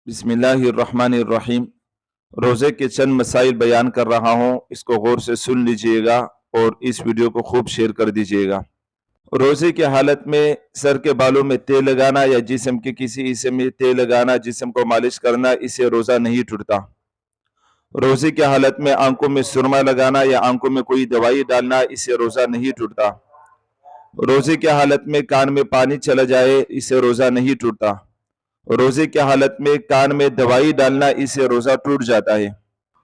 बिस्मिल्लाहिर्रहमानिर्रहीम। रोज़े के चंद मसाइल बयान कर रहा हूँ, इसको गौर से सुन लीजिएगा और इस वीडियो को खूब शेयर कर दीजिएगा। रोज़े की हालत में सर के बालों में तेल लगाना या जिस्म के किसी हिस्से में तेल लगाना, जिस्म को मालिश करना, इससे रोज़ा नहीं टूटता। रोज़े की हालत में आंखों में सुरमा लगाना या आंखों में कोई दवाई डालना, इससे रोज़ा नहीं टूटता। रोज़े की हालत में कान में पानी चला जाए, इससे रोज़ा नहीं टूटता। रोजे की हालत में कान में दवाई डालना, इससे रोजा टूट जाता है।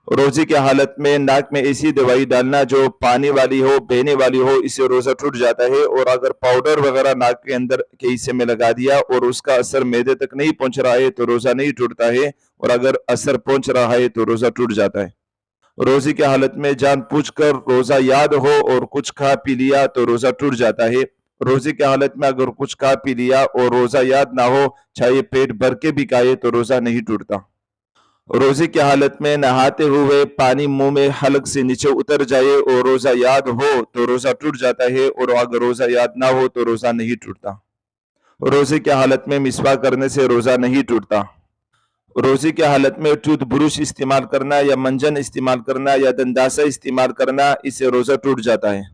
रोजे की हालत में नाक में ऐसी दवाई डालना जो पानी वाली हो, बहने वाली हो, इससे रोजा टूट जाता है। और अगर पाउडर वगैरह नाक के अंदर के हिस्से में लगा दिया और उसका असर मैदे तक नहीं पहुंच रहा है तो रोजा नहीं टूटता है, और अगर असर पहुंच रहा है तो रोजा टूट जाता है। रोजे की हालत में जानबूझकर रोजा याद हो और कुछ खा पी लिया तो रोजा टूट जाता है। रोजे की हालत में अगर कुछ खा पी लिया और रोजा याद ना हो, चाहे पेट भर के भी खाए, तो रोजा नहीं टूटता। रोजे की हालत में नहाते हुए पानी मुंह में हलक से नीचे उतर जाए और रोजा याद हो तो रोजा टूट जाता है, और अगर रोजा याद ना हो तो रोजा नहीं टूटता। रोजे की हालत में मिसवाक करने से रोजा नहीं टूटता। रोजे की हालत में टूथ ब्रश इस्तेमाल करना या मंजन इस्तेमाल करना या दंदासा इस्तेमाल करना, इससे रोजा टूट जाता है।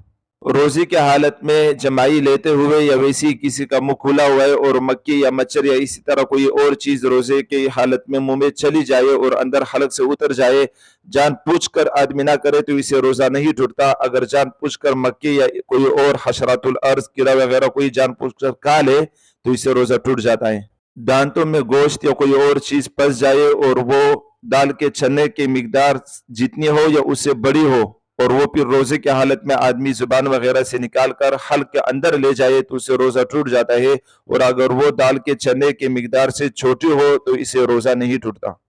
रोजे की हालत में जमाई लेते हुए या वैसी किसी का मुंह खुला हुआ है और मक्खी या मच्छर या इसी तरह कोई और चीज रोजे की हालत में मुंह में चली जाए और अंदर हलक से उतर जाए, जानबूझकर आदमी ना करे तो इसे रोजा नहीं टूटता। अगर जानबूझकर मक्खी या कोई और हशरातुल अर्ज कीड़ा वगैरह कोई जानबूझकर खा ले तो इसे रोजा टूट जाता है। दांतों में गोश्त या कोई और चीज फंस जाए और वो दाल के चने की मिकदार जितनी हो या उससे बड़ी हो, और वो फिर रोजे की हालत में आदमी जुबान वगैरह से निकाल कर हल्क के अंदर ले जाए तो उससे रोजा टूट जाता है। और अगर वो दाल के चने की मिकदार से छोटी हो तो इसे रोजा नहीं टूटता।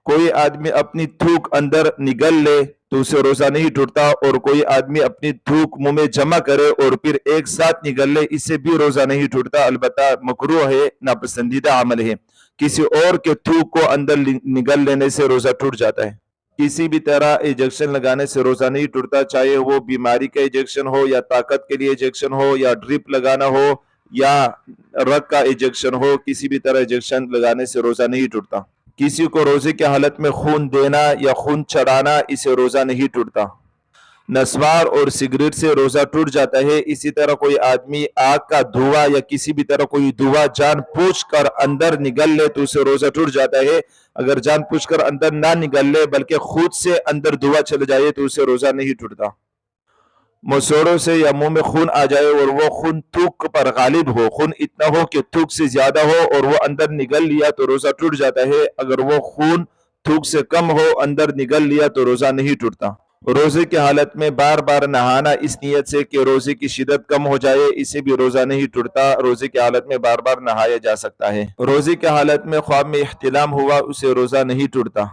कोई आदमी अपनी थूक अंदर निगल ले तो उसे रोजा नहीं टूटता, और कोई आदमी अपनी थूक मुंह में जमा करे और फिर एक साथ निगल ले, इससे भी रोजा नहीं टूटता। अलबत्ता मकरूह है, नापसंदीदा अमल है। किसी और के थूक को अंदर निगल लेने से रोजा टूट जाता है। किसी भी तरह इंजेक्शन लगाने से रोजा नहीं टूटता, चाहे वो बीमारी का इंजेक्शन हो या ताकत के लिए इंजेक्शन हो या ड्रिप लगाना हो या रग का इंजेक्शन हो, किसी भी तरह इंजेक्शन लगाने से रोजा नहीं टूटता। किसी को रोजे की हालत में खून देना या खून चढ़ाना, इसे रोजा नहीं टूटता। नस्वार और सिगरेट से रोजा टूट जाता है। इसी तरह कोई आदमी आग का धुआं या किसी भी तरह कोई धुआं जानबूझकर अंदर निगल ले तो उसे रोजा टूट जाता है। अगर जानबूझकर अंदर ना निगल ले बल्कि खुद से अंदर धुआं चले जाए तो उसे रोजा नहीं टूटता। मसूड़ों से या मुंह में खून आ जाए और वो खून थूक पर गालिब हो, खून इतना हो कि थूक से ज्यादा हो और वो अंदर निगल लिया तो रोजा टूट जाता है। अगर वो खून थूक से कम हो, अंदर निगल लिया तो रोजा नहीं टूटता। रोजे की हालत में बार बार नहाना इस नियत से कि रोजे की शिद्दत कम हो जाए, इसे भी रोजा नहीं टूटता। रोजे की हालत में बार बार नहाया जा सकता है। रोजे की हालत में ख्वाब में इख्तिलाम हुआ, उसे रोजा नहीं टूटता।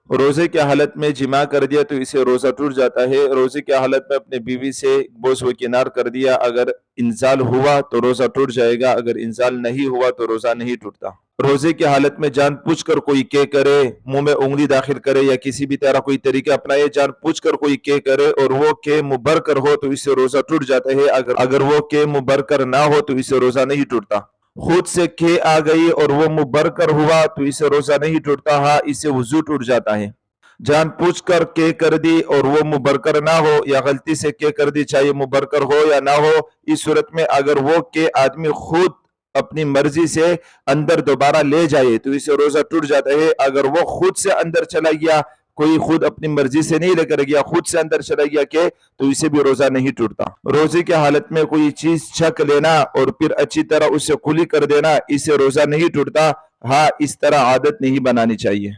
रोजे की हालत में जिमा कर दिया तो इसे रोजा टूट जाता है। रोजे की हालत में अपने बीवी से बोस व किनार कर दिया, अगर इंजाल हुआ तो रोजा टूट जाएगा, अगर इंजाल नहीं हुआ तो रोजा नहीं टूटता। रोजे की हालत में जानबूझकर कोई के करे, मुंह में उंगली दाखिल करे या किसी भी तरह कोई तरीका अपनाए, जानबूझकर कोई के करे और वो के मुबर कर हो तो इससे रोजा टूट जाता है। अगर वो के मुबर कर ना हो तो इससे रोजा नहीं टूटता। खुद से के आ गई और वो मुबर कर हुआ तो इससे रोजा नहीं टूटता, हाँ इससे वुजू टूट जाता है। जानबूझकर के कर दी और वो मुबरकर ना हो या गलती से के कर दी, चाहे मुबरकर हो या ना हो, इस सूरत में अगर वो के आदमी खुद अपनी मर्जी से अंदर दोबारा ले जाए तो इसे रोजा टूट जाता है। अगर वो खुद से अंदर चला गया, कोई खुद अपनी मर्जी से नहीं लेकर गया, खुद से अंदर चला गया के, तो इसे भी रोजा नहीं टूटता। रोजे की हालत में कोई चीज छक लेना और फिर अच्छी तरह उसे खुली कर देना, इसे रोजा नहीं टूटता। हाँ, इस तरह आदत नहीं बनानी चाहिए।